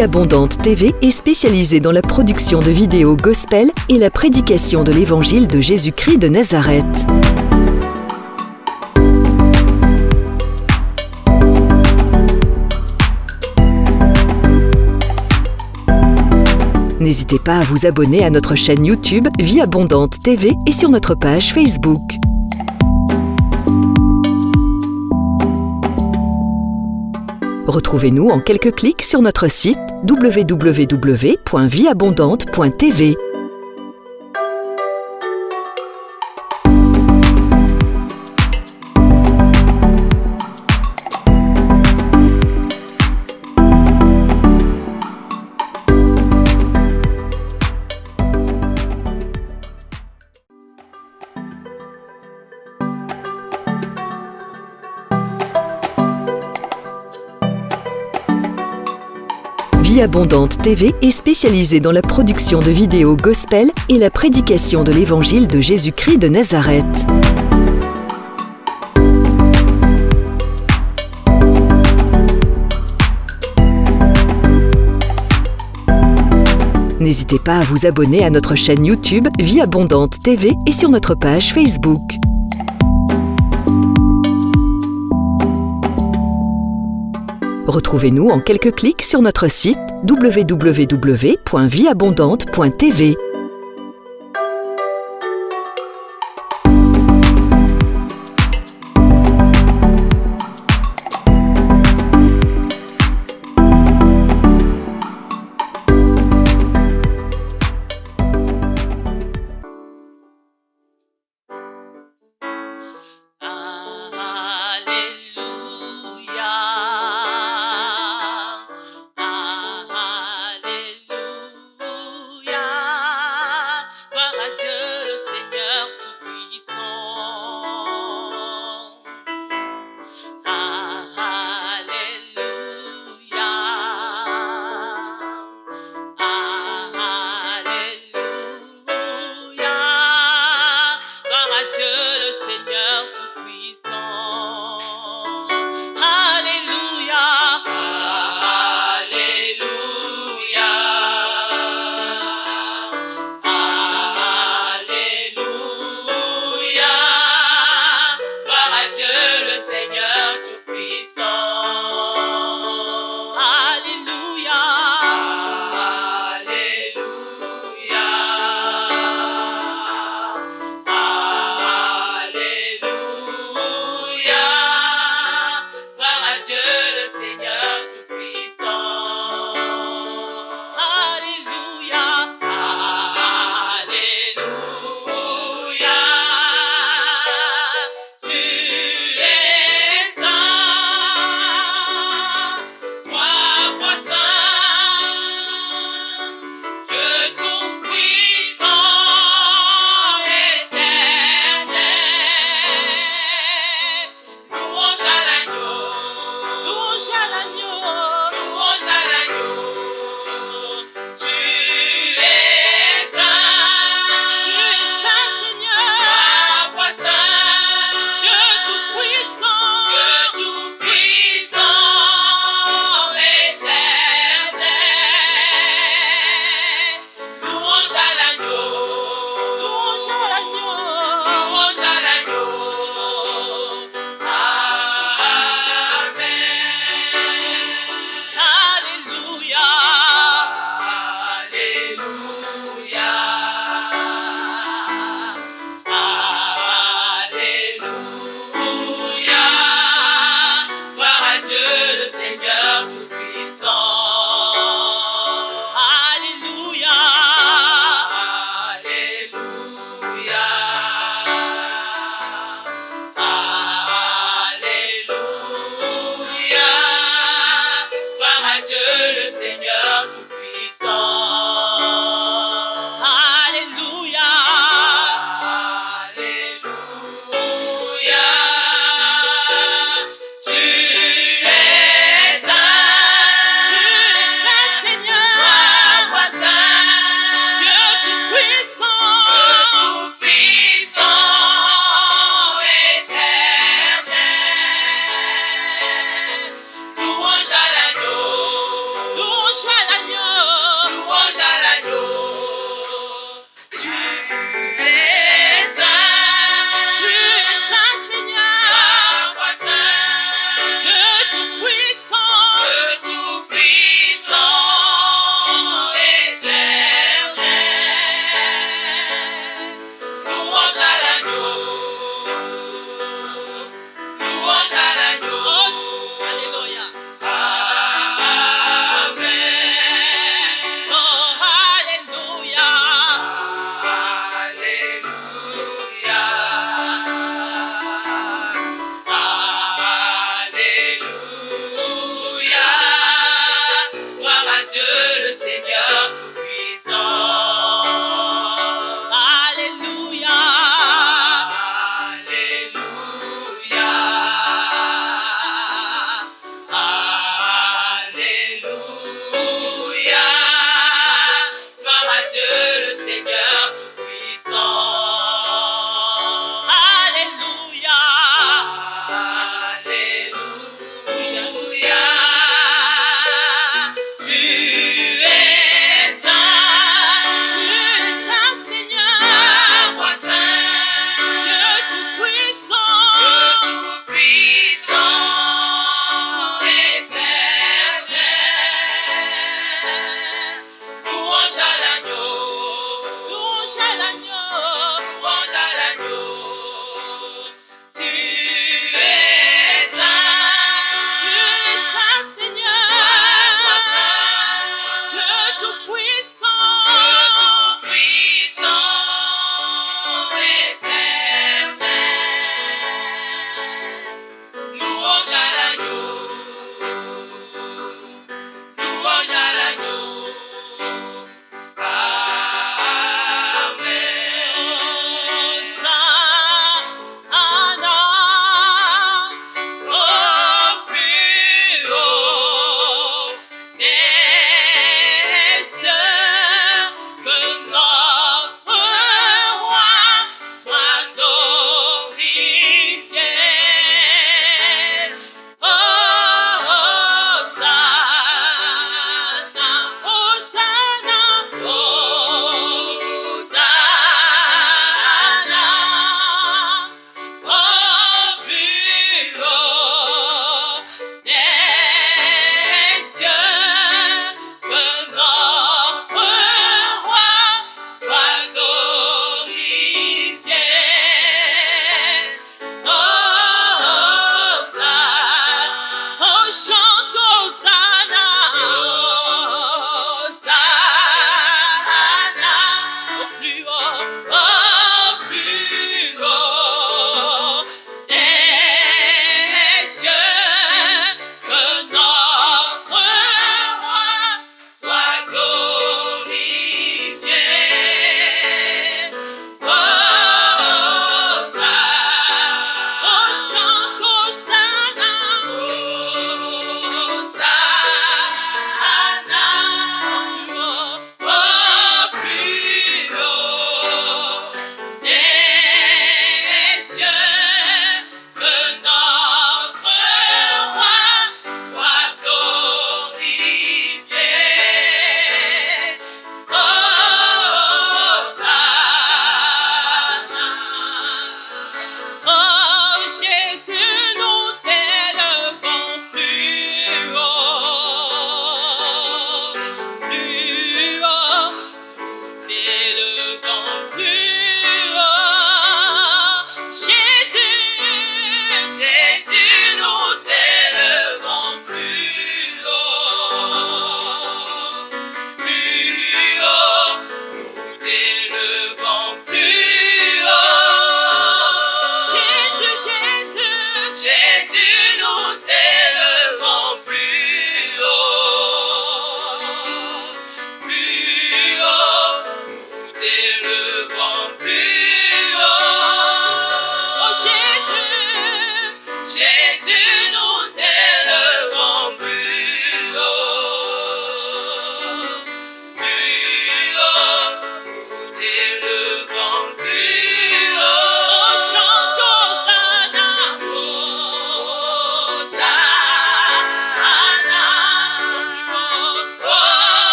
Vie Abondante TV est spécialisée dans la production de vidéos gospel et la prédication de l'évangile de Jésus-Christ de Nazareth. N'hésitez pas à vous abonner à notre chaîne YouTube Vie Abondante TV et sur notre page Facebook. Retrouvez-nous en quelques clics sur notre site www.vieabondante.tv. Vie Abondante TV est spécialisée dans la production de vidéos gospel et la prédication de l'évangile de Jésus-Christ de Nazareth. N'hésitez pas à vous abonner à notre chaîne YouTube Vie Abondante TV et sur notre page Facebook. Retrouvez-nous en quelques clics sur notre site www.vieabondante.tv.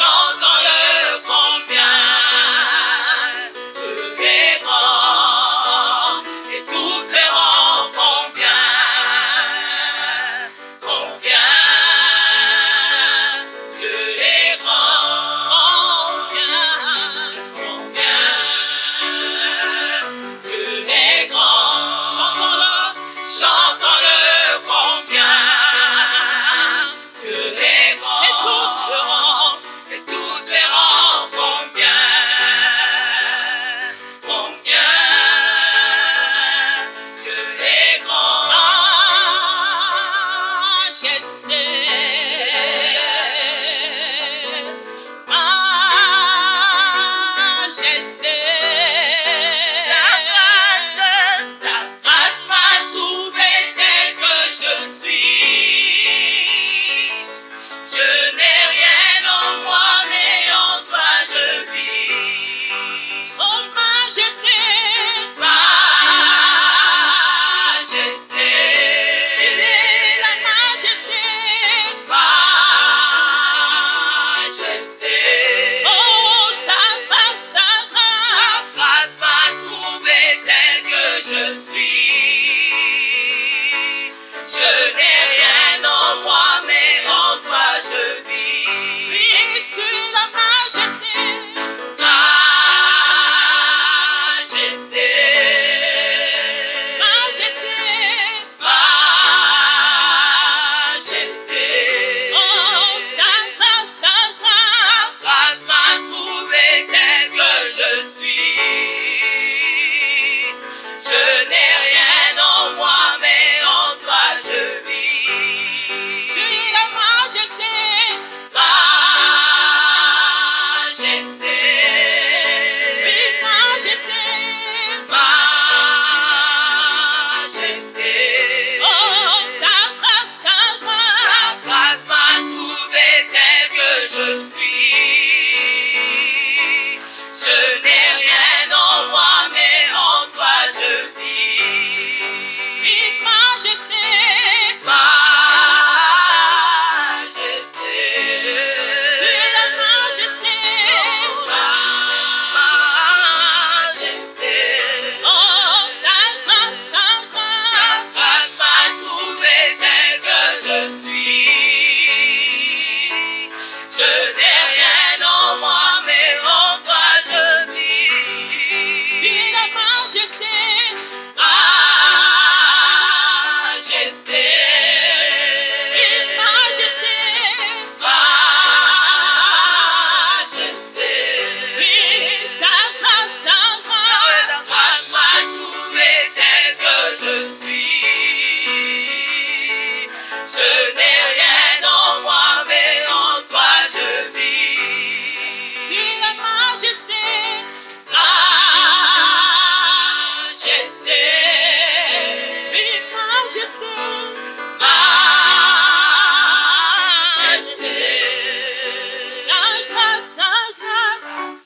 chantons-le combien tu es grand, et tous verront combien tu es grand, combien tu es grand. Chantons-le combien tu es grand, et tous verront combien tu es grand. Ta grâce m'a trouvé tel que je suis. Je n'ai rien en moi, mais en toi je vis. Oh majesté, majesté, il est la majesté, majesté. Oh ta grâce m'a trouvé tel que je suis. Je n'ai rien en moi, mais en toi je vis. Oui, tu es la majesté, majesté, majesté, majesté. Oh, ta grâce m'a trouvé tel que je suis. Je n'ai rien en moi, mais en toi je vis. Tu es la majesté, majesté, oui, majesté, majesté. Oh, ta grâce m'a trouvé tel que je suis. Je n'ai rien en moi, mais en toi je vis. Oui, majesté, majesté, tu es la majesté, majesté. Oh, ta grâce m'a trouvé tel que je suis. Je n'ai rien en moi, mais en toi je vis. Tu es la majesté, majesté, oui, majesté, majesté. Oui, ta grâce m'a trouvé tel que je suis. Je n'ai rien en moi, mais en toi je vis. Tu es la majesté, majesté, oui, majesté, majesté. Ta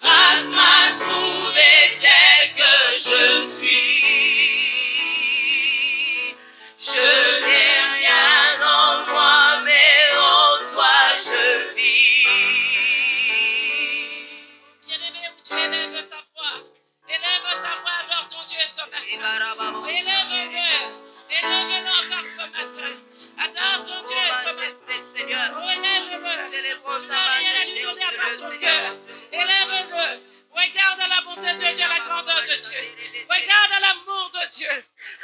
grâce m'a trouvé tel que je suis. Je n'ai rien en moi, mais en toi je vis. Bien-aimé, où tu élèves ta voix, adore ton Dieu ce matin. Élève-le encore ce matin. Adore ton Dieu ce matin. Oh, élève-le. Tu n'as rien à lui donner à part ton cœur. Élève-le. Regarde la bonté de Dieu, la grandeur de Dieu. Regarde l'amour de Dieu.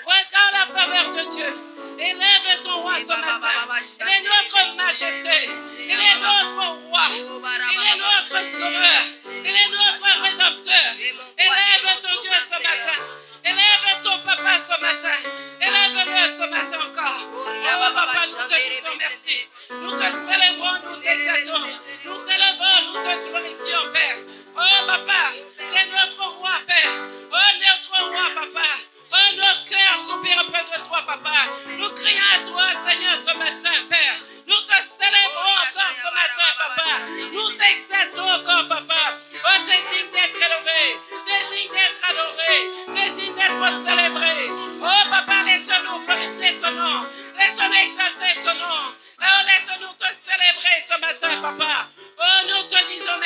Regarde la faveur de Dieu. Élève ton roi ce matin. Il est notre majesté. Il est notre roi. Il est notre sauveur. Il est notre rédempteur. Élève ton Dieu ce matin. Élève ton papa ce matin. Élève-le ce matin encore. Oh papa, nous te disons merci. Nous te célébrons, nous t'exaltons. Nous t'élevons, nous te glorifions, Père. Oh papa, tu es notre roi, Père. Oh notre roi, papa. Oh nos cœurs soupirent auprès de toi, papa. Nous crions à toi, Seigneur, ce matin, Père. Nous te célébrons encore ce matin, papa. Nous t'exaltons encore, papa. Oh, tu es digne d'être élevé. Tu es digne d'être adoré. Tu es digne d'être célébré. Oh, papa, laisse-nous glorifier ton nom. Laisse-nous exalter ton nom. Oh, laisse-nous te célébrer ce matin, papa. Oh, nous te disons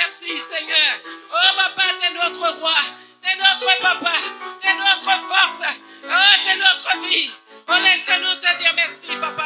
notre roi, tu es notre papa, tu es notre force, oh, tu es notre vie. Oh, laisse-nous te dire merci, papa.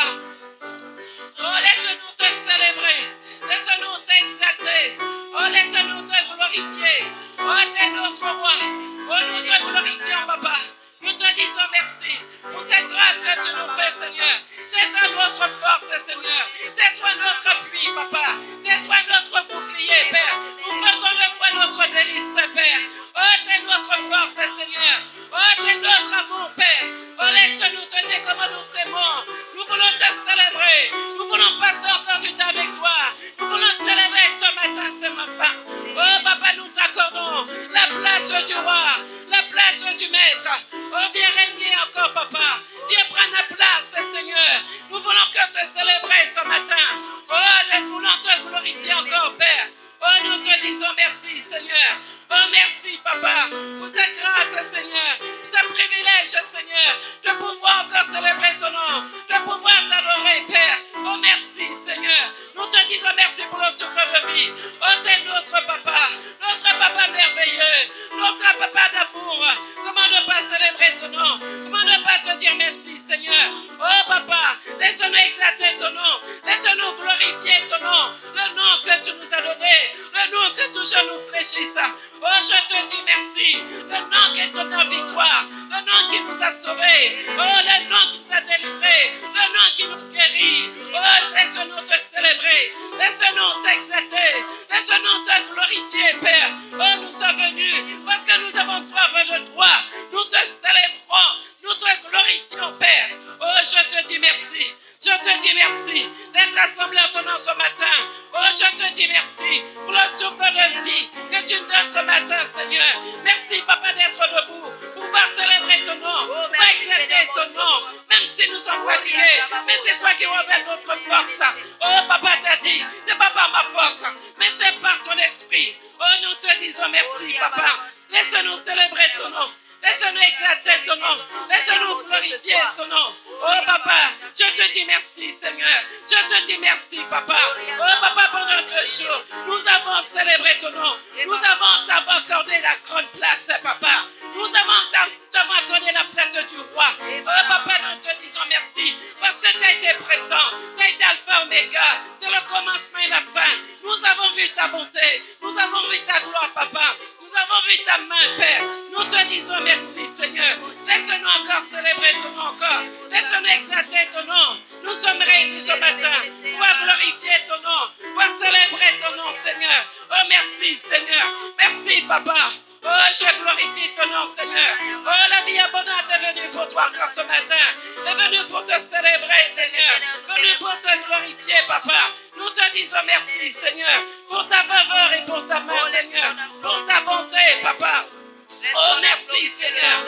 Oh, laisse-nous te célébrer, laisse-nous t'exalter, oh, laisse-nous te glorifier. Oh, tu es notre roi, oh, nous te glorifions, papa. Nous te disons merci pour cette grâce que tu nous fais, Seigneur. C'est toi notre force, Seigneur. C'est toi notre appui, papa. C'est toi notre bouclier, Père. Nous faisons de toi notre délice, Père. Oh, tu es notre force, Seigneur. Oh, tu es notre amour, Père. Oh, laisse-nous te dire comment nous t'aimons. Nous voulons te célébrer. Nous voulons passer encore du temps avec toi. Nous voulons te célébrer ce matin, ce matin. Oh, papa, nous t'accordons la place du roi, la place du maître. Oh, viens régner encore, papa. Viens prendre la place, Seigneur. Nous voulons que te célébrer ce matin. Oh, nous voulons te glorifier encore, Père. Oh, nous te disons merci, Seigneur. Oh, merci, papa, pour cette grâce, Seigneur, pour ce privilège, Seigneur, de pouvoir encore célébrer ton nom, de pouvoir t'adorer, Père. Oh, merci, Seigneur. Nous te disons merci pour le souffle de vie. Oh, t'es notre papa merveilleux, notre papa d'amour. Comment ne pas célébrer ton nom? Comment ne pas te dire merci, Seigneur? Oh, papa, laisse-nous exalter ton nom, laisse-nous glorifier ton nom, le nom que tu nous as donné, le nom que toujours nous fléchisse. Oh, je te dis merci, le nom qui est ton victoire, le nom qui nous a sauvés, oh, le nom qui nous a délivrés, le nom qui nous guérit. Oh, laisse-nous te célébrer, laisse-nous t'exalter, laisse-nous te glorifier, Père. Oh, nous sommes venus parce que nous avons soif de toi, nous te célébrons, nous te glorifions, Père. Oh, je te dis merci. Je te dis merci d'être assemblé en ton nom ce matin. Oh, je te dis merci pour le souffle de vie que tu nous donnes ce matin, Seigneur. Merci, papa, d'être debout, pour pouvoir célébrer ton nom, pour exalter ton nom, même si nous sommes fatigués. Mais c'est toi qui révèles notre force. Oh, papa t'a dit, c'est pas par ma force, mais c'est par ton esprit. Oh, nous te disons merci, papa. Laisse-nous célébrer ton nom. Laisse-nous exalter ton nom. Laisse-nous glorifier son nom. Oh, papa, je te dis merci, Seigneur. Je te dis merci, papa. Oh, papa, pendant 2 jours, nous avons célébré ton nom. Nous avons t'avons accordé la grande place, papa. Nous avons accordé la place du roi. Oh, papa, nous te disons merci parce que tu as été présent. Tu as été alpha, oméga. Tu es le commencement et la fin. Nous avons vu ta bonté. Nous avons vu ta gloire, papa. Nous avons vu ta main, Père. Nous te disons merci, Seigneur. Laisse-nous encore célébrer ton nom encore. Laisse-nous exalter ton nom. Nous sommes réunis ce matin pour glorifier ton nom, pour célébrer ton nom, Seigneur. Oh, merci, Seigneur. Merci, papa. Oh, je glorifie ton nom, Seigneur. Oh, la vie abondante est venue pour toi encore ce matin. Elle est venue pour te célébrer, Seigneur. Venue pour te glorifier, papa. Nous te disons merci, Seigneur, pour ta faveur et pour ta main, Seigneur. Pour ta bonté, papa. Oh, merci, Seigneur.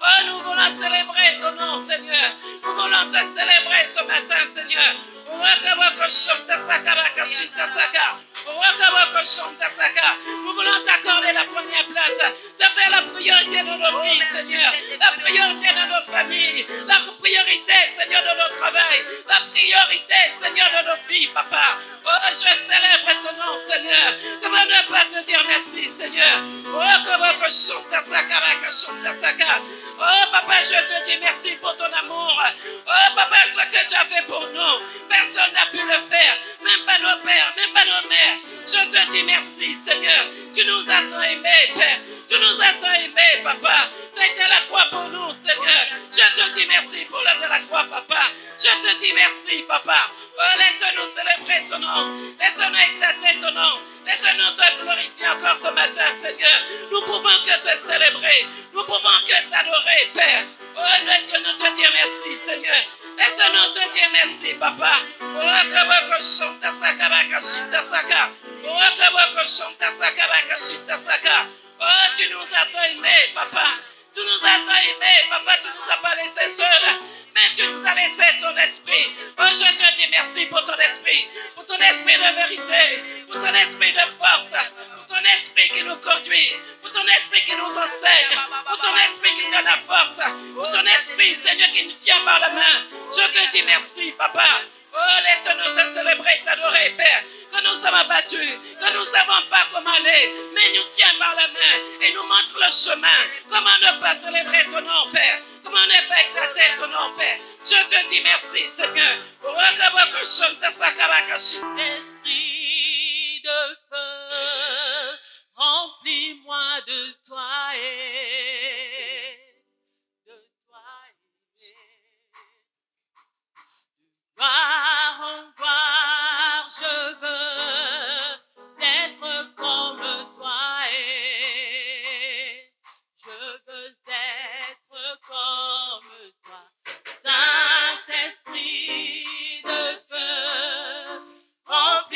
Oh, nous voulons célébrer ton nom, Seigneur. Nous voulons te célébrer ce matin, Seigneur. Nous voulons t'accorder la première place, te faire la priorité de nos vies, Seigneur, la priorité de nos familles, la priorité, Seigneur, de nos travail, la priorité, Seigneur, de nos vies, papa. Oh, je célèbre ton nom, Seigneur. Comment ne pas te dire merci, Seigneur? Oh, papa, je te dis merci pour ton amour. Oh, papa, ce que tu as fait pour nous, personne n'a pu le faire, même pas nos pères, même pas nos mères. Je te dis merci, Seigneur. Tu nous as tant aimés, Père. Tu nous as tant aimés, papa. Tu as été à la croix pour nous, Seigneur. Je te dis merci pour l'œuvre de la croix, papa. Je te dis merci, papa. Oh, laisse-nous célébrer ton nom. Laisse-nous exalter ton nom. Laisse-nous te glorifier encore ce matin, Seigneur. Nous pouvons que te célébrer. Nous pouvons que t'adorer, Père. Oh, laisse-nous te dire merci, Seigneur. Laisse-nous te dire merci, papa. Oh, tu nous as tant aimés, papa. Tu nous as tant aimés, papa. Tu nous as pas laissés seuls, mais tu nous as laissé ton esprit. Oh, je te dis merci pour ton esprit de vérité, pour ton esprit de force, pour ton esprit qui nous conduit, pour ton esprit qui nous enseigne, pour ton esprit qui donne la force, pour ton esprit, Seigneur, qui nous tient par la main. Je te dis merci, papa. Oh, laisse-nous te célébrer, t'adorer, Père. Que nous sommes abattus, que nous ne savons pas comment aller, mais nous tiens par la main et nous montre le chemin. Comment ne pas célébrer ton nom, Père? Comment ne pas exalter ton nom, Père? Je te dis merci, Seigneur. Esprit de feu, remplis-moi de toi et de toi et gloire en gloire, je veux être comme toi et je veux être comme toi. Saint-Esprit de feu, remplis-moi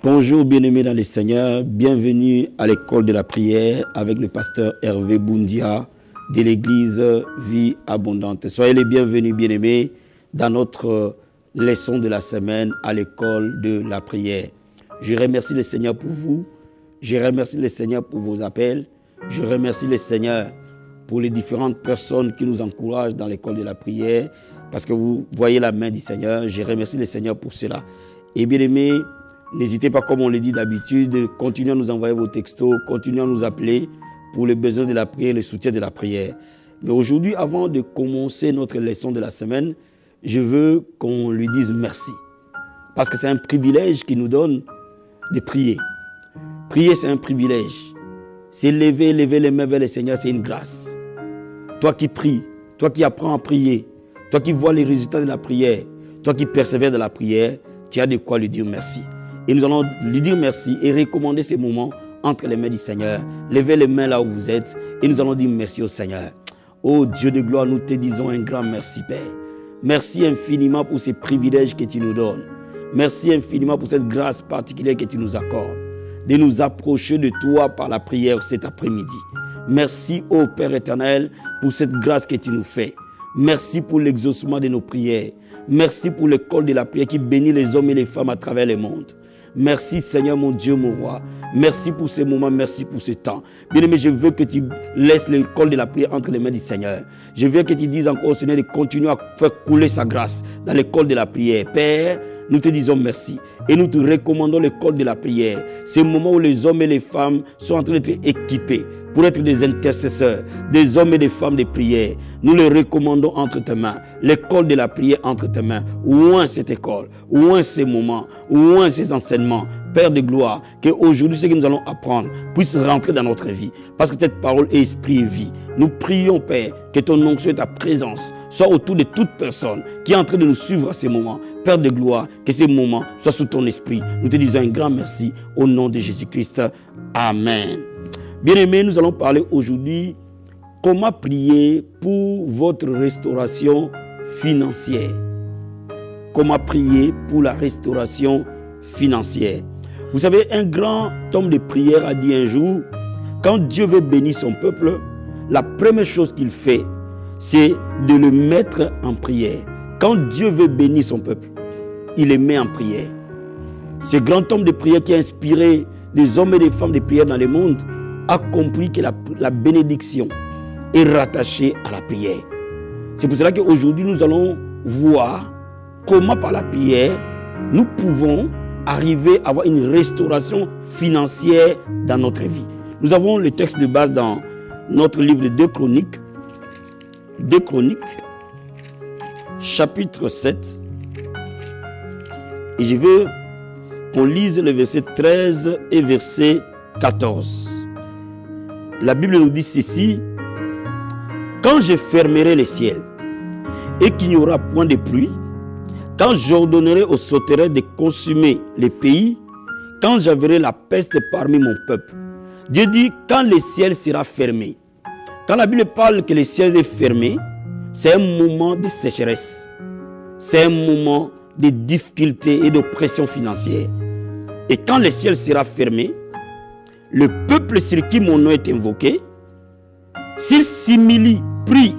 Bonjour bien-aimés dans le Seigneur, bienvenue à l'école de la prière avec le pasteur Hervé Boundia de l'église Vie Abondante. Soyez les bienvenus bien-aimés dans notre leçon de la semaine à l'école de la prière. Je remercie le Seigneur pour vous, je remercie le Seigneur pour vos appels, je remercie le Seigneur pour les différentes personnes qui nous encouragent dans l'école de la prière parce que vous voyez la main du Seigneur, je remercie le Seigneur pour cela. Et bien-aimés, n'hésitez pas, comme on le dit d'habitude, continuez à nous envoyer vos textos, continuez à nous appeler pour les besoins de la prière, le soutien de la prière. Mais aujourd'hui, avant de commencer notre leçon de la semaine, je veux qu'on lui dise merci. Parce que c'est un privilège qu'il nous donne de prier. Prier, c'est un privilège. C'est lever les mains vers le Seigneur, c'est une grâce. Toi qui pries, toi qui apprends à prier, toi qui vois les résultats de la prière, toi qui persévères dans la prière, tu as de quoi lui dire merci. Et nous allons lui dire merci et recommander ces moments entre les mains du Seigneur. Levez les mains là où vous êtes et nous allons dire merci au Seigneur. Oh Dieu de gloire, nous te disons un grand merci Père. Merci infiniment pour ces privilèges que tu nous donnes. Merci infiniment pour cette grâce particulière que tu nous accordes. De nous approcher de toi par la prière cet après-midi. Merci ô Père éternel pour cette grâce que tu nous fais. Merci pour l'exaucement de nos prières. Merci pour l'école de la prière qui bénit les hommes et les femmes à travers le monde. Merci Seigneur mon Dieu, mon roi. Merci pour ces moments, merci pour ce temps. Bien-aimé, je veux que tu laisses l'école de la prière entre les mains du Seigneur. Je veux que tu dises encore au Seigneur de continuer à faire couler sa grâce dans l'école de la prière. Père, nous te disons merci et nous te recommandons l'école de la prière. C'est le moment où les hommes et les femmes sont en train d'être équipés pour être des intercesseurs, des hommes et des femmes de prière. Nous les recommandons entre tes mains. L'école de la prière entre tes mains. Oint cette école, oint ces moments, oint ces enseignements. Père de gloire, qu'aujourd'hui ce que nous allons apprendre puisse rentrer dans notre vie. Parce que cette parole est esprit et vie. Nous prions Père, que ton onction et ta présence soient autour de toute personne qui est en train de nous suivre à ces moments. Père de gloire, que ces moments soient sous ton esprit. Nous te disons un grand merci au nom de Jésus-Christ. Amen. Bien-aimés, nous allons parler aujourd'hui comment prier pour votre restauration financière. Comment prier pour la restauration financière. Vous savez, un grand homme de prière a dit un jour, quand Dieu veut bénir son peuple, la première chose qu'il fait, c'est de le mettre en prière. Quand Dieu veut bénir son peuple, il les met en prière. Ce grand homme de prière qui a inspiré des hommes et des femmes de prière dans le monde a compris que la bénédiction est rattachée à la prière. C'est pour cela qu'aujourd'hui, nous allons voir comment par la prière, nous pouvons arriver à avoir une restauration financière dans notre vie. Nous avons le texte de base dans notre livre de 2 Chroniques. 2 Chroniques, chapitre 7. Et je veux qu'on lise le verset 13 et verset 14. La Bible nous dit ceci. Quand je fermerai les ciels et qu'il n'y aura point de pluie, quand j'ordonnerai aux sauterelles de consumer les pays, quand j'enverrai la peste parmi mon peuple. Dieu dit quand le ciel sera fermé. Quand la Bible parle que le ciel est fermé, c'est un moment de sécheresse. C'est un moment de difficulté et d'oppression financière. Et quand le ciel sera fermé, le peuple sur qui mon nom est invoqué, s'il s'humilie, prie,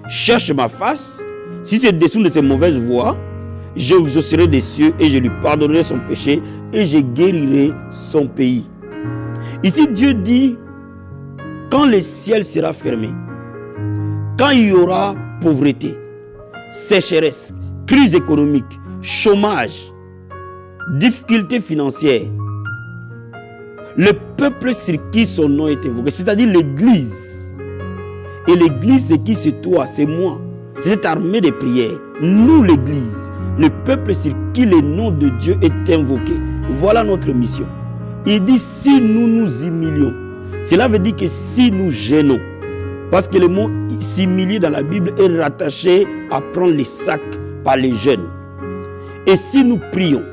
cherche ma face, si c'est dessous de ses mauvaises voies, j'exaucerai des cieux et je lui pardonnerai son péché et je guérirai son pays. Ici, Dieu dit, quand le ciel sera fermé, quand il y aura pauvreté, sécheresse, crise économique, chômage, difficultés financières, le peuple sur qui son nom est évoqué, c'est-à-dire l'Église. Et l'Église, c'est qui? C'est toi, c'est moi. C'est cette armée de prières. Nous, l'Église, le peuple sur qui le nom de Dieu est invoqué. Voilà notre mission. Il dit si nous nous humilions. Cela veut dire que si nous gênons. Parce que le mot s'humilier dans la Bible est rattaché à prendre les sacs par les jeunes. Et si nous prions,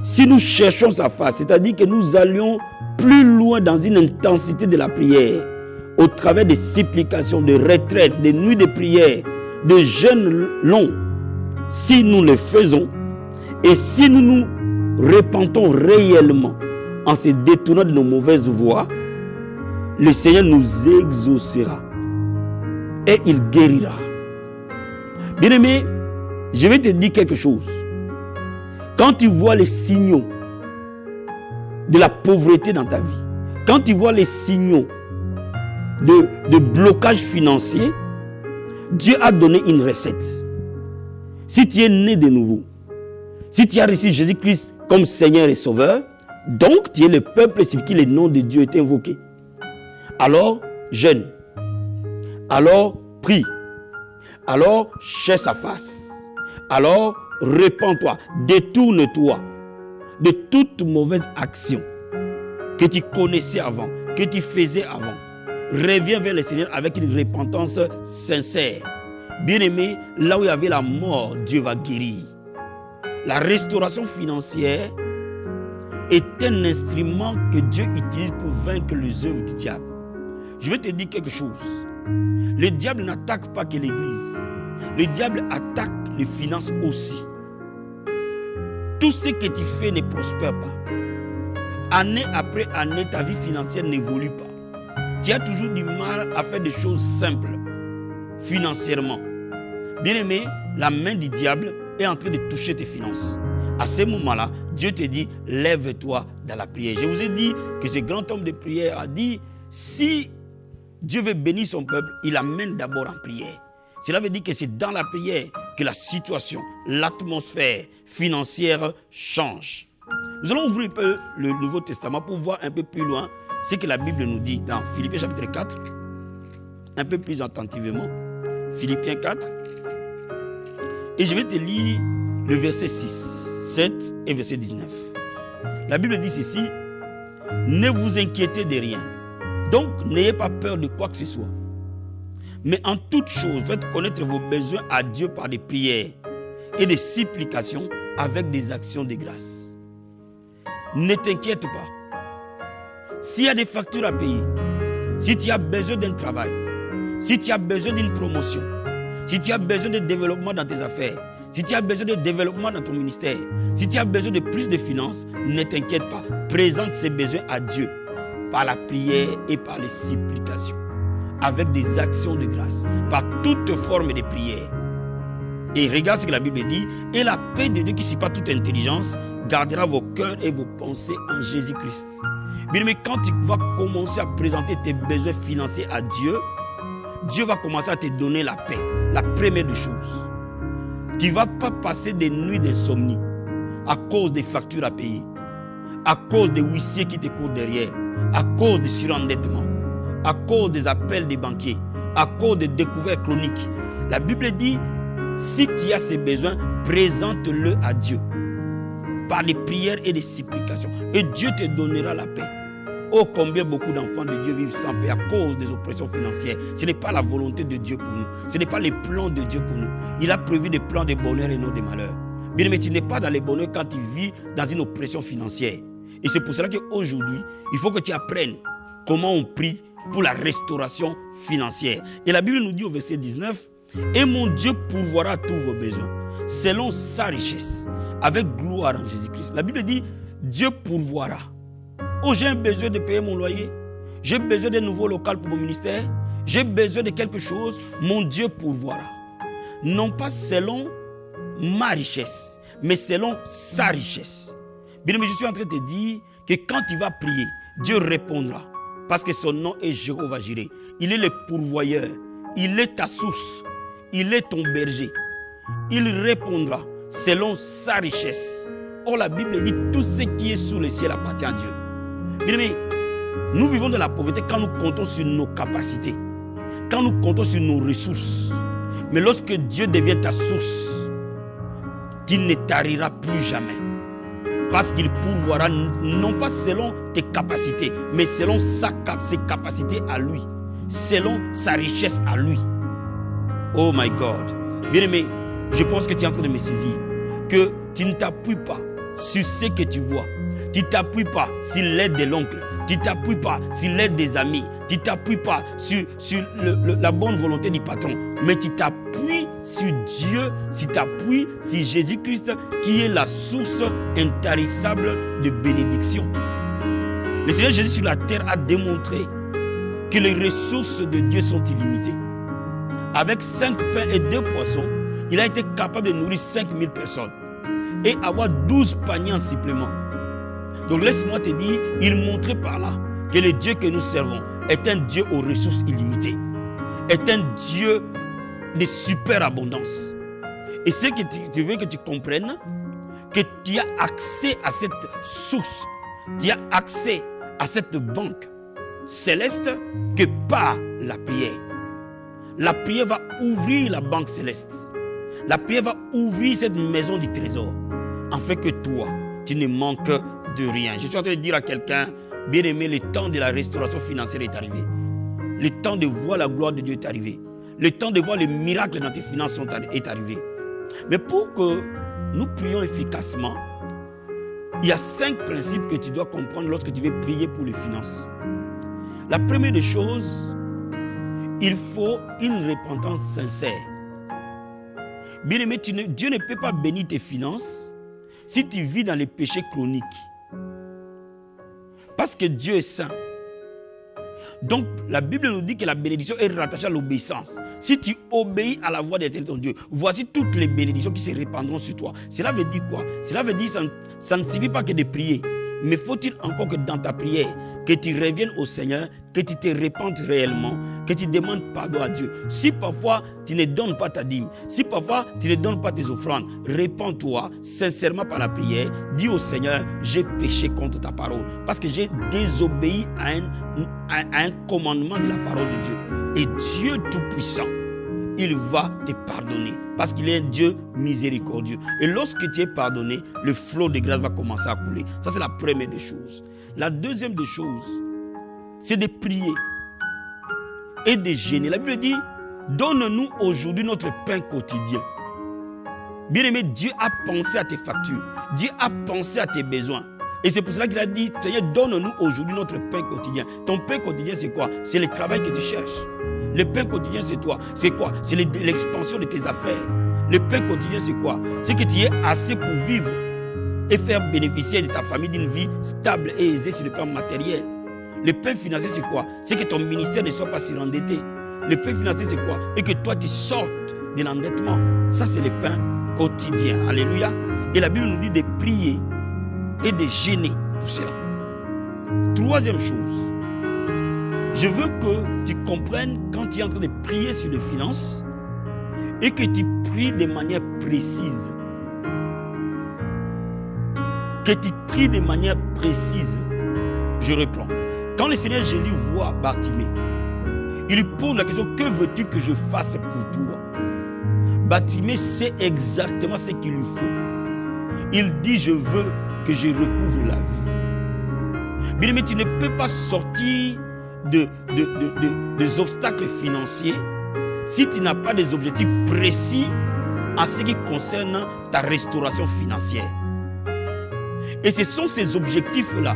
si nous cherchons sa face, c'est-à-dire que nous allions plus loin dans une intensité de la prière, au travers des supplications, de retraites, des nuits de prière, de jeûnes longs, si nous le faisons, et si nous nous repentons réellement en se détournant de nos mauvaises voies, le Seigneur nous exaucera et il guérira. Bien-aimé, je vais te dire quelque chose. Quand tu vois les signaux de la pauvreté dans ta vie, quand tu vois les signaux de blocage financier, Dieu a donné une recette. Si tu es né de nouveau, si tu as reçu Jésus-Christ comme Seigneur et Sauveur, donc tu es le peuple sur qui le nom de Dieu est invoqué. Alors jeûne, alors prie, alors cherche sa face, alors répands-toi, détourne-toi de toute mauvaise action que tu connaissais avant, que tu faisais avant. Reviens vers le Seigneur avec une repentance sincère. Bien-aimé, là où il y avait la mort, Dieu va guérir. La restauration financière est un instrument que Dieu utilise pour vaincre les œuvres du diable. Je vais te dire quelque chose. Le diable n'attaque pas que l'église. Le diable attaque les finances aussi. Tout ce que tu fais ne prospère pas. Année après année, ta vie financière n'évolue pas. Tu as toujours du mal à faire des choses simples, financièrement. Bien-aimé, la main du diable est en train de toucher tes finances. À ce moment-là, Dieu te dit, lève-toi dans la prière. Je vous ai dit que ce grand homme de prière a dit, si Dieu veut bénir son peuple, il amène d'abord en prière. Cela veut dire que c'est dans la prière que la situation, l'atmosphère financière change. Nous allons ouvrir un peu le Nouveau Testament pour voir un peu plus loin ce que la Bible nous dit dans Philippiens chapitre 4, un peu plus attentivement. Philippiens 4. Et je vais te lire le verset 6, 7 et verset 19. La Bible dit ceci, ne vous inquiétez de rien. Donc, n'ayez pas peur de quoi que ce soit. Mais en toute chose, faites connaître vos besoins à Dieu par des prières et des supplications avec des actions de grâce. Ne t'inquiète pas. S'il y a des factures à payer, si tu as besoin d'un travail, si tu as besoin d'une promotion, si tu as besoin de développement dans tes affaires, si tu as besoin de développement dans ton ministère, si tu as besoin de plus de finances, ne t'inquiète pas. Présente ces besoins à Dieu par la prière et par les supplications, avec des actions de grâce, par toute forme de prière. Et regarde ce que la Bible dit. Et la paix de Dieu qui surpasse toute intelligence gardera vos cœurs et vos pensées en Jésus-Christ. Mais quand tu vas commencer à présenter tes besoins financiers à Dieu, Dieu va commencer à te donner la paix. La première des choses. Tu ne vas pas passer des nuits d'insomnie à cause des factures à payer, à cause des huissiers qui te courent derrière, à cause du surendettement, à cause des appels des banquiers, à cause des découvertes chroniques. La Bible dit, si tu as ces besoins, présente-le à Dieu par des prières et des supplications. Et Dieu te donnera la paix. Oh, combien beaucoup d'enfants de Dieu vivent sans paix à cause des oppressions financières. Ce n'est pas la volonté de Dieu pour nous. Ce n'est pas les plans de Dieu pour nous. Il a prévu des plans de bonheur et non de malheur. Bien, mais tu n'es pas dans les bonheurs quand tu vis dans une oppression financière. Et c'est pour cela qu'aujourd'hui, il faut que tu apprennes comment on prie pour la restauration financière. Et la Bible nous dit au verset 19, « Et mon Dieu pourvoira tous vos besoins, selon sa richesse, avec gloire en Jésus-Christ. » La Bible dit, Dieu pourvoira. Oh, j'ai besoin de payer mon loyer. J'ai besoin d'un nouveau local pour mon ministère. J'ai besoin de quelque chose. Mon Dieu pourvoira. Non pas selon ma richesse, mais selon sa richesse. Bien, mais je suis en train de te dire que quand tu vas prier, Dieu répondra. Parce que son nom est Jéhovah Jireh. Il est le pourvoyeur. Il est ta source. Il est ton berger. Il répondra selon sa richesse. Or, la Bible dit tout ce qui est sous le ciel appartient à Dieu. Bien aimé, nous vivons de la pauvreté quand nous comptons sur nos capacités, quand nous comptons sur nos ressources. Mais lorsque Dieu devient ta source, tu ne tariras plus jamais. Parce qu'il pourvoira non pas selon tes capacités, mais selon ses capacités à lui, selon sa richesse à lui. Oh my God. Bien aimé, je pense que tu es en train de me saisir, que tu ne t'appuies pas sur ce que tu vois. Tu ne t'appuies pas sur l'aide de l'oncle. Tu ne t'appuies pas sur l'aide des amis. Tu ne t'appuies pas sur la bonne volonté du patron. Mais tu t'appuies sur Dieu, sur t'appuies sur Jésus-Christ qui est la source intarissable de bénédiction. Le Seigneur Jésus sur la terre a démontré que les ressources de Dieu sont illimitées. Avec 5 pains et 2 poissons, il a été capable de nourrir 5000 personnes et avoir 12 paniers en supplément. Donc laisse-moi te dire, il montrait par là que le Dieu que nous servons est un Dieu aux ressources illimitées, est un Dieu de super abondance. Et ce que tu veux que tu comprennes, que tu as accès à cette source, tu as accès à cette banque céleste que par la prière. La prière va ouvrir la banque céleste. La prière va ouvrir cette maison du trésor, afin que toi, tu ne manques de rien. Je suis en train de dire à quelqu'un, bien aimé, le temps de la restauration financière est arrivé. Le temps de voir la gloire de Dieu est arrivé. Le temps de voir les miracles dans tes finances est arrivé. Mais pour que nous prions efficacement, il y a 5 principes que tu dois comprendre lorsque tu veux prier pour les finances. La première des choses, il faut une repentance sincère. Bien aimé, Dieu ne peut pas bénir tes finances si tu vis dans les péchés chroniques. Parce que Dieu est saint. Donc, la Bible nous dit que la bénédiction est rattachée à l'obéissance. Si tu obéis à la voix de ton Dieu, voici toutes les bénédictions qui se répandront sur toi. Cela veut dire quoi? Cela veut dire que ça ne suffit pas que de prier. Mais faut-il encore que dans ta prière, que tu reviennes au Seigneur, que tu te répandes réellement, que tu demandes pardon à Dieu. Si parfois tu ne donnes pas ta dîme, si parfois tu ne donnes pas tes offrandes, répands-toi sincèrement par la prière. Dis au Seigneur, j'ai péché contre ta parole parce que j'ai désobéi à un commandement de la parole de Dieu. Et Dieu Tout-Puissant, il va te pardonner parce qu'il est un Dieu miséricordieux. Et lorsque tu es pardonné, le flot de grâce va commencer à couler. Ça, c'est la première des choses. La deuxième des choses, c'est de prier et de jeûner. La Bible dit, donne-nous aujourd'hui notre pain quotidien. Bien-aimé, Dieu a pensé à tes factures. Dieu a pensé à tes besoins. Et c'est pour cela qu'il a dit, Seigneur, donne-nous aujourd'hui notre pain quotidien. Ton pain quotidien, c'est quoi? C'est le travail que tu cherches. Le pain quotidien, c'est toi. C'est quoi? C'est l'expansion de tes affaires. Le pain quotidien, c'est quoi? C'est que tu aies assez pour vivre et faire bénéficier de ta famille d'une vie stable et aisée sur le plan matériel. Le pain financier, c'est quoi? C'est que ton ministère ne soit pas surendetté. Le pain financier, c'est quoi? Et que toi, tu sortes de l'endettement. Ça, c'est le pain quotidien. Alléluia. Et la Bible nous dit de prier et de jeûner pour cela. Troisième chose, je veux que tu comprennes quand tu es en train de prier sur les finances et que tu pries de manière précise. Que tu pries de manière précise. Je reprends. Quand le Seigneur Jésus voit Bartimée, il lui pose la question, que veux-tu que je fasse pour toi? Bartimée sait exactement ce qu'il lui faut. Il dit, je veux que je recouvre la vie. Bien aimé, tu ne peux pas sortir des obstacles financiers si tu n'as pas des objectifs précis en ce qui concerne ta restauration financière. Et ce sont ces objectifs-là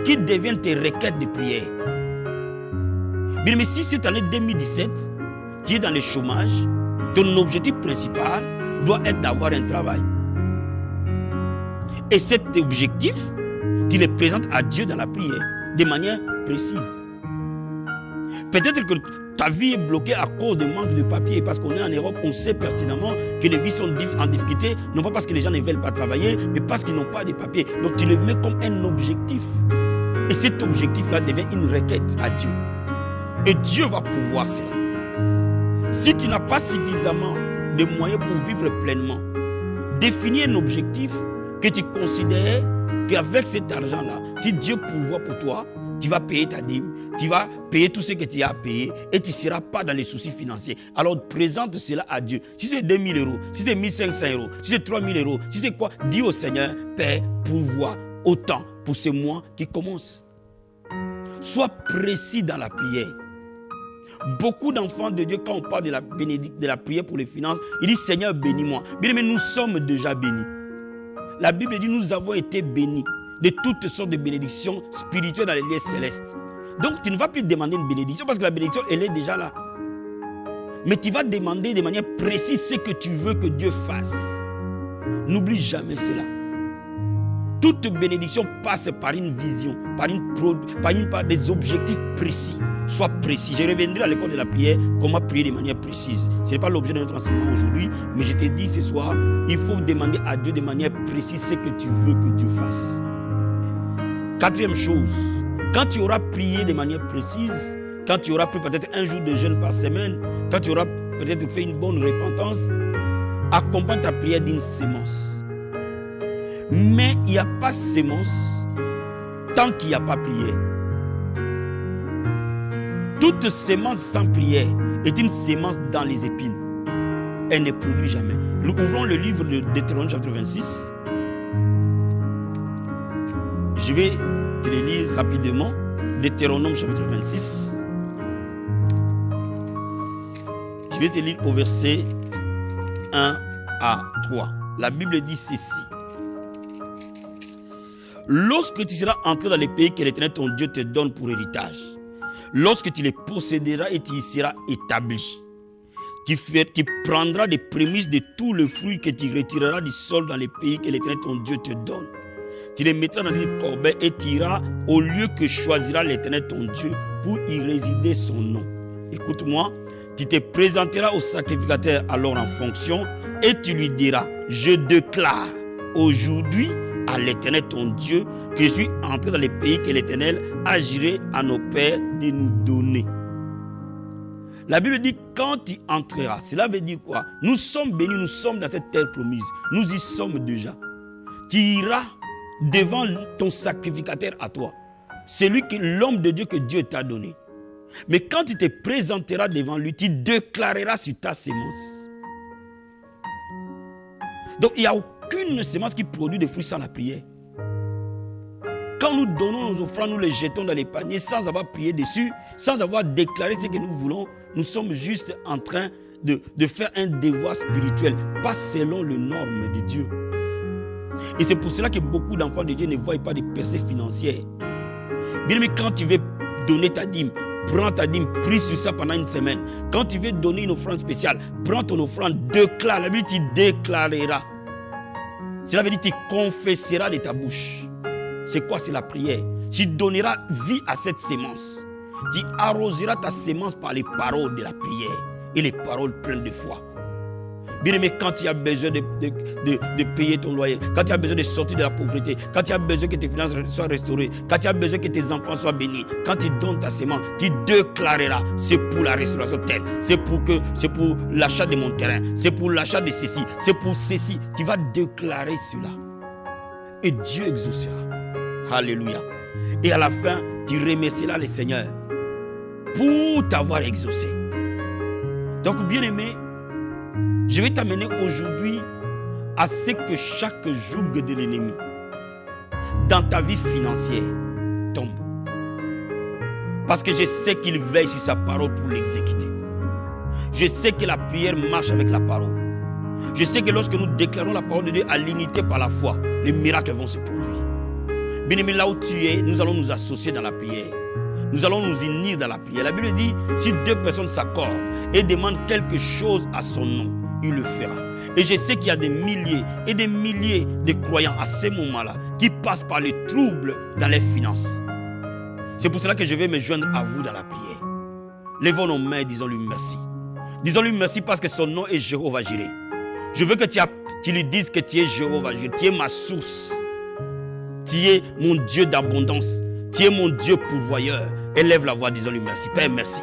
qui deviennent tes requêtes de prière. Bien, mais si cette année 2017, tu es dans le chômage, ton objectif principal doit être d'avoir un travail. Et cet objectif, tu le présentes à Dieu dans la prière de manière précise. Peut-être que ta vie est bloquée à cause de manque de papier. Parce qu'on est en Europe, on sait pertinemment que les vies sont en difficulté, non pas parce que les gens ne veulent pas travailler, mais parce qu'ils n'ont pas de papier. Donc tu le mets comme un objectif. Et cet objectif-là devient une requête à Dieu. Et Dieu va pouvoir cela. Si tu n'as pas suffisamment de moyens pour vivre pleinement, définis un objectif que tu considères qu'avec cet argent-là, si Dieu pourvoit pour toi, tu vas payer ta dîme, tu vas payer tout ce que tu as à payer et tu ne seras pas dans les soucis financiers. Alors présente cela à Dieu. Si c'est 2 000 euros, si c'est 1 500 euros, si c'est 3 000 euros, si c'est quoi, dis au Seigneur, Père, pourvois autant pour ce mois qui commence. Sois précis dans la prière. Beaucoup d'enfants de Dieu, quand on parle de la prière pour les finances, ils disent Seigneur, bénis-moi. Bien, mais nous sommes déjà bénis. La Bible dit nous avons été bénis de toutes sortes de bénédictions spirituelles dans les lieux célestes. Donc tu ne vas plus demander une bénédiction parce que la bénédiction, elle est déjà là. Mais tu vas demander de manière précise ce que tu veux que Dieu fasse. N'oublie jamais cela. Toute bénédiction passe par une vision, par des objectifs précis. Sois précis. Je reviendrai à l'école de la prière, comment prier de manière précise. Ce n'est pas l'objet de notre enseignement aujourd'hui, mais je t'ai dit ce soir, il faut demander à Dieu de manière précise ce que tu veux que Dieu fasse. Quatrième chose, quand tu auras prié de manière précise, quand tu auras pris peut-être un jour de jeûne par semaine, quand tu auras peut-être fait une bonne repentance, accompagne ta prière d'une sémence. Mais il n'y a pas sémence tant qu'il n'y a pas prière. Toute sémence sans prière est une sémence dans les épines. Elle ne produit jamais. Nous ouvrons le livre de Deutéronome chapitre 26. Je vais te le lire rapidement. Deutéronome chapitre 26. Je vais te lire au verset 1 à 3. La Bible dit ceci. Lorsque tu seras entré dans les pays que l'Éternel ton Dieu te donne pour héritage, lorsque tu les posséderas et tu y seras établi, tu prendras des prémices de tout le fruit que tu retireras du sol dans les pays que l'Éternel ton Dieu te donne. Tu les mettras dans une corbeille et tu iras au lieu que choisira l'Éternel ton Dieu pour y résider son nom. Écoute-moi, tu te présenteras au sacrificateur alors en fonction et tu lui diras, je déclare aujourd'hui à l'Éternel ton Dieu que je suis entré dans les pays que l'Éternel a juré à nos pères de nous donner. La Bible dit quand tu entreras, cela veut dire quoi? Nous sommes bénis, nous sommes dans cette terre promise, nous y sommes déjà. Tu iras devant ton sacrificateur à toi, celui que l'homme de Dieu que Dieu t'a donné. Mais quand tu te présenteras devant lui, tu déclareras sur ta sémence. Donc il n'y a aucune sémence qui produit des fruits sans la prière. Quand nous donnons nos offrandes, nous les jetons dans les paniers sans avoir prié dessus, sans avoir déclaré ce que nous voulons, nous sommes juste en train de faire un devoir spirituel, pas selon les normes de Dieu. Et c'est pour cela que beaucoup d'enfants de Dieu ne voient pas de percées financières. Bien aimé, quand tu veux donner ta dîme, prends ta dîme, prie sur ça pendant une semaine. Quand tu veux donner une offrande spéciale, prends ton offrande, déclare. La Bible dit tu déclareras. Cela veut dire que tu confesseras de ta bouche. C'est quoi? C'est la prière. Tu donneras vie à cette sémence. Tu arroseras ta sémence par les paroles de la prière et les paroles pleines de foi. Bien aimé, quand tu as besoin de payer ton loyer, quand tu as besoin de sortir de la pauvreté, quand tu as besoin que tes finances soient restaurées, quand tu as besoin que tes enfants soient bénis, quand tu donnes ta sémence, tu déclareras, c'est pour la restauration telle, c'est pour l'achat de mon terrain, c'est pour l'achat de ceci, c'est pour ceci. Tu vas déclarer cela. Et Dieu exaucera. Alléluia. Et à la fin, tu remercieras le Seigneur pour t'avoir exaucé. Donc, bien aimé, je vais t'amener aujourd'hui à ce que chaque joug de l'ennemi dans ta vie financière tombe. Parce que je sais qu'il veille sur sa parole pour l'exécuter. Je sais que la prière marche avec la parole. Je sais que lorsque nous déclarons la parole de Dieu à l'unité par la foi, les miracles vont se produire. Bien aimé, là où tu es, nous allons nous associer dans la prière. Nous allons nous unir dans la prière. La Bible dit, si deux personnes s'accordent et demandent quelque chose à son nom, il le fera. Et je sais qu'il y a des milliers et des milliers de croyants à ce moment-là qui passent par les troubles dans les finances. C'est pour cela que je vais me joindre à vous dans la prière. Lèvons nos mains et disons-lui merci. Disons-lui merci parce que son nom est Jéhovah Jireh. Je veux que tu lui dises que tu es Jéhovah Jireh. Tu es ma source. Tu es mon Dieu d'abondance. Tu es mon Dieu pourvoyeur. Élève la voix, disons-lui merci. Père, merci.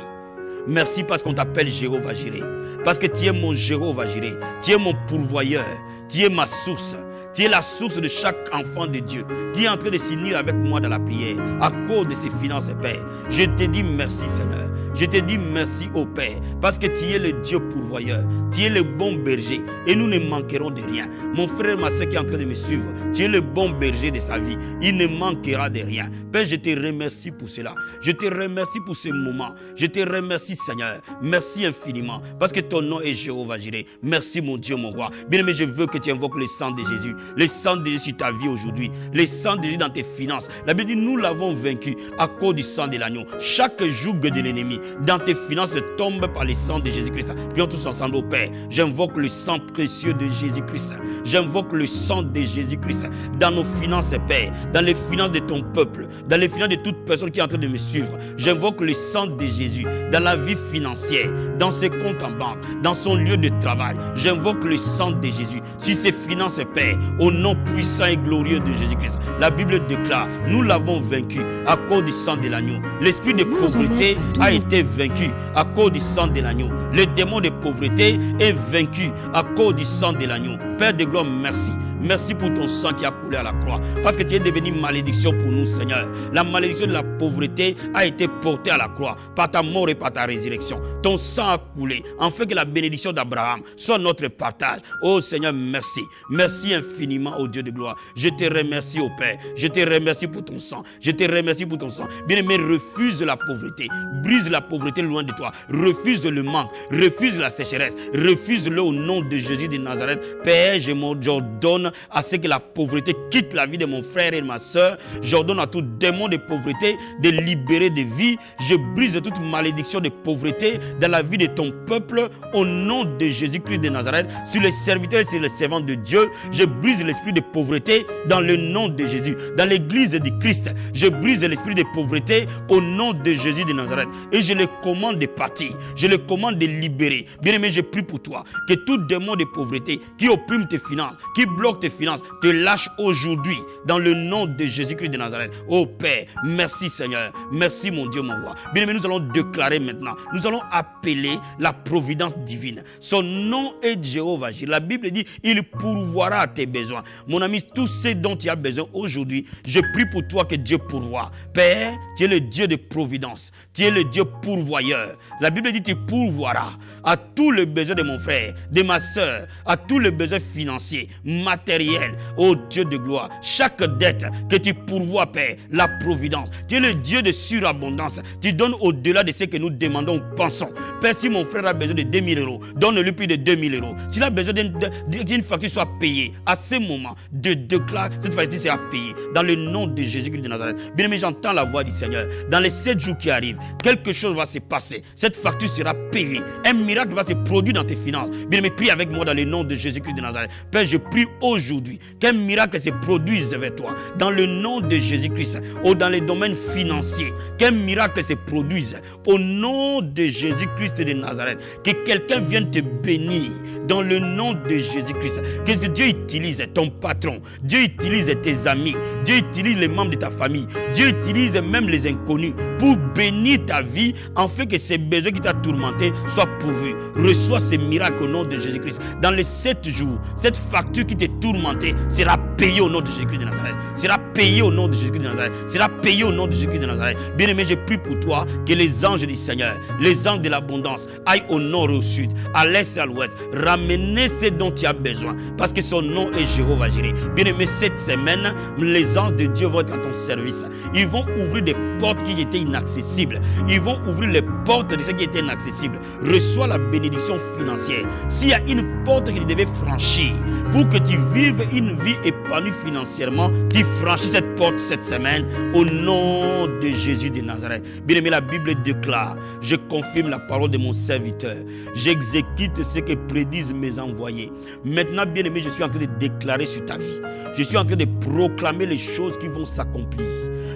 Merci parce qu'on t'appelle Jéhovah Jireh. Parce que tu es mon Jéhovah Jireh. Tu es mon pourvoyeur. Tu es ma source. Tu es la source de chaque enfant de Dieu qui est en train de s'unir avec moi dans la prière à cause de ses finances, Père. Je te dis merci, Seigneur. Je te dis merci au Père parce que tu es le Dieu pourvoyeur. Tu es le bon berger et nous ne manquerons de rien. Mon frère, ma soeur qui est en train de me suivre, tu es le bon berger de sa vie. Il ne manquera de rien. Père, je te remercie pour cela. Je te remercie pour ce moment. Je te remercie, Seigneur. Merci infiniment parce que ton nom est Jéhovah Jireh. Merci, mon Dieu, mon roi. Bien-aimé, je veux que tu invoques le sang de Jésus le sang de Jésus sur ta vie aujourd'hui, le sang de Jésus dans tes finances. La Bible dit, nous l'avons vaincu à cause du sang de l'agneau. Chaque joug de l'ennemi dans tes finances tombe par le sang de Jésus-Christ. Prions tous ensemble au Père. J'invoque le sang précieux de Jésus-Christ. J'invoque le sang de Jésus-Christ dans nos finances, Père, dans les finances de ton peuple, dans les finances de toute personne qui est en train de me suivre. J'invoque le sang de Jésus dans la vie financière, dans ses comptes en banque, dans son lieu de travail. J'invoque le sang de Jésus sur ses finances, Père, au nom puissant et glorieux de Jésus-Christ. La Bible déclare, nous l'avons vaincu à cause du sang de l'agneau. L'esprit de pauvreté a été vaincu à cause du sang de l'agneau. Le démon de pauvreté est vaincu à cause du sang de l'agneau. Père de gloire, merci. Merci pour ton sang qui a coulé à la croix. Parce que tu es devenu malédiction pour nous, Seigneur. La malédiction de la pauvreté a été portée à la croix par ta mort et par ta résurrection. Ton sang a coulé, afin que la bénédiction d'Abraham soit notre partage. Oh Seigneur, merci. Merci infiniment, oh Dieu de gloire. Je te remercie, oh Père. Je te remercie pour ton sang. Je te remercie pour ton sang. Bien-aimé, refuse la pauvreté. Brise la pauvreté loin de toi. Refuse le manque. Refuse la sécheresse. Refuse-le au nom de Jésus de Nazareth. Père, j'ordonne à ce que la pauvreté quitte la vie de mon frère et de ma soeur. J'ordonne à tout démon de pauvreté de libérer de vie. Je brise toute malédiction de pauvreté dans la vie de ton peuple au nom de Jésus-Christ de Nazareth. Sur les serviteurs et sur les servants de Dieu, je brise l'esprit de pauvreté dans le nom de Jésus. Dans l'église du Christ, je brise l'esprit de pauvreté au nom de Jésus de Nazareth. Et je les commande de partir. Je les commande de libérer. Bien-aimé, je prie pour toi que tout démon de pauvreté qui opprime tes finances, qui bloque tes finances, te lâche aujourd'hui dans le nom de Jésus-Christ de Nazareth. Oh Père, merci Seigneur. Merci mon Dieu, mon roi. Bien-aimé, nous allons déclarer maintenant. Nous allons appeler la providence divine. Son nom est Jéhovah. La Bible dit, il pourvoira à tes besoins. Mon ami, tout ce dont tu as besoin aujourd'hui, je prie pour toi que Dieu pourvoie. Père, tu es le Dieu de providence. Tu es le Dieu pourvoyeur. La Bible dit, tu pourvoiras à tous les besoins de mon frère, de ma soeur, à tous les besoins financiers, matériels. Oh Dieu de gloire, chaque dette que tu pourvois, Père, la providence. Tu es le Dieu de surabondance. Tu donnes au-delà de ce que nous demandons ou pensons. Père, si mon frère a besoin de 2000 euros, donne-lui plus de 2000 euros. S'il a besoin d'une facture soit payée, à ce moment, de déclare cette facture sera payée dans le nom de Jésus-Christ de Nazareth. Bien aimé, j'entends la voix du Seigneur. Dans les 7 jours qui arrivent, quelque chose va se passer. Cette facture sera payée. Un miracle va se produire dans tes finances. Bien aimé, prie avec moi dans le nom de Jésus-Christ de Nazareth. Père, je prie aujourd'hui qu'un miracle se produise vers toi. Dans le nom de Jésus-Christ, ou dans les domaines financiers, qu'un miracle se produise au nom de Jésus-Christ de Nazareth. Que quelqu'un vienne te bénir dans le nom de Jésus-Christ. Que Dieu utilise ton patron, Dieu utilise tes amis, Dieu utilise les membres de ta famille, Dieu utilise même les inconnus pour bénir ta vie, afin que ces besoins qui t'ont tourmenté soient pourvus. Reçois ces miracles au nom de Jésus-Christ. Dans les 7 jours, cette facture qui t'est tourmentée sera payée au nom de Jésus-Christ de Nazareth. Sera payée au nom de Jésus-Christ de Nazareth. Sera payée au nom de Jésus-Christ de Nazareth. Bien-aimé, je prie pour toi que les anges du Seigneur, les anges de l'abondance, aillent au nord et au sud, à l'est et à l'ouest, ramener ce dont tu as besoin, parce que son nom est Jéhovah Jireh. Bien-aimé, cette semaine, les anges de Dieu vont être à ton service. Ils vont ouvrir des portes qui étaient inaccessibles. Ils vont ouvrir les portes de ce qui étaient inaccessibles. Reçois la bénédiction financière. S'il y a une porte que tu devais franchir pour que tu vives une vie épanouie financièrement, tu franchis cette porte cette semaine au nom de Jésus de Nazareth. Bien-aimé, la Bible déclare, je confirme la parole de mon serviteur. J'exécute ce que prédisent mes envoyés. Maintenant, bien-aimé, je suis en train de déclarer sur ta vie. Je suis en train de proclamer les choses qui vont s'accomplir.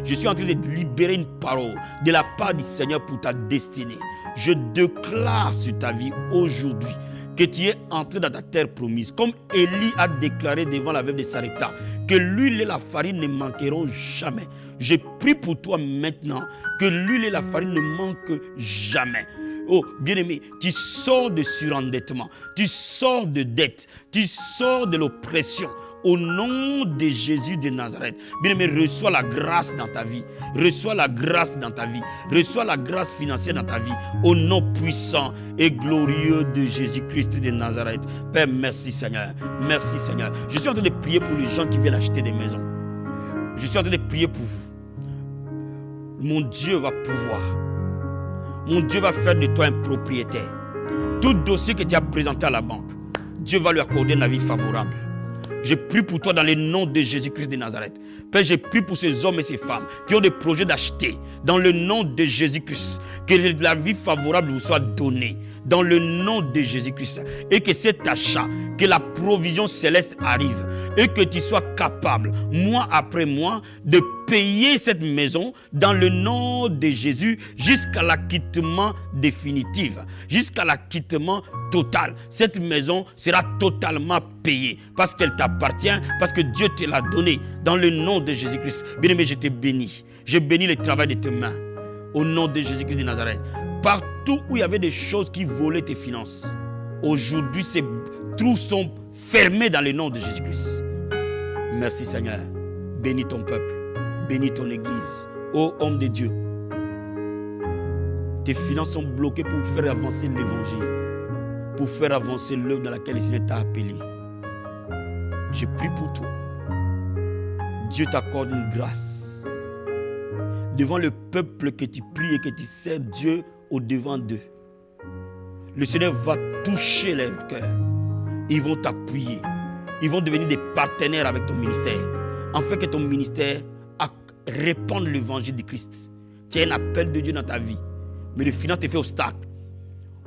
Je suis en train de libérer une parole de la part du Seigneur pour ta destinée. Je déclare sur ta vie aujourd'hui que tu es entré dans ta terre promise. Comme Élie a déclaré devant la veuve de Sarepta, que l'huile et la farine ne manqueront jamais. Je prie pour toi maintenant que l'huile et la farine ne manquent jamais. Oh, bien-aimé, tu sors de surendettement, tu sors de dette, tu sors de l'oppression. Au nom de Jésus de Nazareth, bien-aimé, reçois la grâce dans ta vie. Reçois la grâce dans ta vie. Reçois la grâce financière dans ta vie. Au nom puissant et glorieux de Jésus-Christ de Nazareth. Père, merci Seigneur. Merci Seigneur. Je suis en train de prier pour les gens qui veulent acheter des maisons. Je suis en train de prier pour vous. Mon Dieu va pouvoir. Mon Dieu va faire de toi un propriétaire. Tout dossier que tu as présenté à la banque, Dieu va lui accorder une avis favorable. Je prie pour toi dans le nom de Jésus-Christ de Nazareth. Père, je prie pour ces hommes et ces femmes qui ont des projets d'acheter. Dans le nom de Jésus-Christ, que la vie favorable vous soit donnée. Dans le nom de Jésus-Christ. Et que cet achat, que la provision céleste arrive. Et que tu sois capable, mois après mois, de payer cette maison dans le nom de Jésus jusqu'à l'acquittement définitif. Jusqu'à l'acquittement total. Cette maison sera totalement payée parce qu'elle t'appartient, parce que Dieu te l'a donnée dans le nom de Jésus-Christ. Bien-aimé, je te bénis. Je bénis le travail de tes mains au nom de Jésus-Christ de Nazareth. Partout où il y avait des choses qui volaient tes finances, aujourd'hui ces trous sont fermés dans le nom de Jésus-Christ. Merci Seigneur. Bénis ton peuple. Bénis ton église. Ô homme de Dieu, tes finances sont bloquées pour faire avancer l'évangile, pour faire avancer l'œuvre dans laquelle le Seigneur t'a appelé. Je prie pour toi. Dieu t'accorde une grâce. Devant le peuple que tu pries et que tu sers Dieu au-devant d'eux, le Seigneur va toucher les cœurs. Ils vont t'appuyer. Ils vont devenir des partenaires avec ton ministère. Afin que ton ministère répande l'évangile de Christ. Tu as un appel de Dieu dans ta vie. Mais les finances te fait obstacle.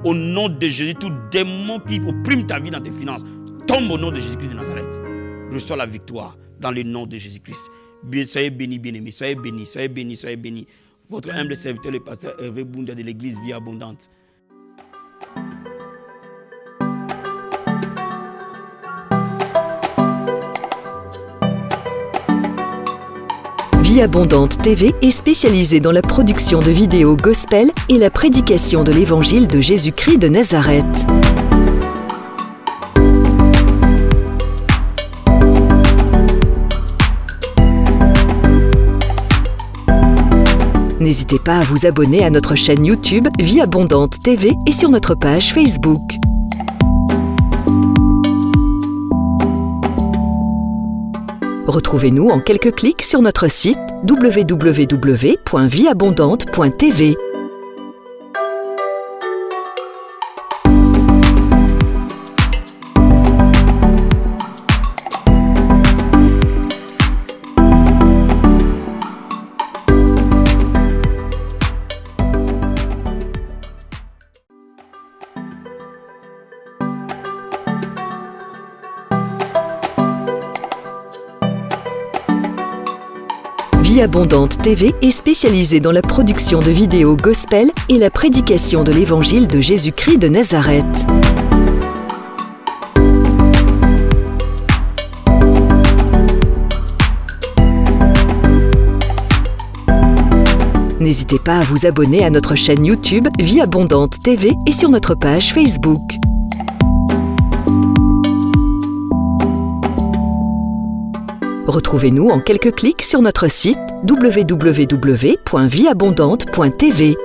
Au nom de Jésus, tout démon qui opprime ta vie dans tes finances tombe au nom de Jésus-Christ de Nazareth. Reçois la victoire dans le nom de Jésus-Christ. Soyez bénis, bien-aimés. Soyez bénis, soyez bénis, soyez bénis. Votre humble serviteur, le pasteur Hervé Bundia de l'église Vie Abondante. Vie Abondante TV est spécialisée dans la production de vidéos gospel et la prédication de l'évangile de Jésus-Christ de Nazareth. N'hésitez pas à vous abonner à notre chaîne YouTube Vie Abondante TV et sur notre page Facebook. Retrouvez-nous en quelques clics sur notre site www.vieabondante.tv. Vie Abondante TV est spécialisée dans la production de vidéos gospel et la prédication de l'évangile de Jésus-Christ de Nazareth. N'hésitez pas à vous abonner à notre chaîne YouTube Vie Abondante TV et sur notre page Facebook. Retrouvez-nous en quelques clics sur notre site www.vieabondante.tv.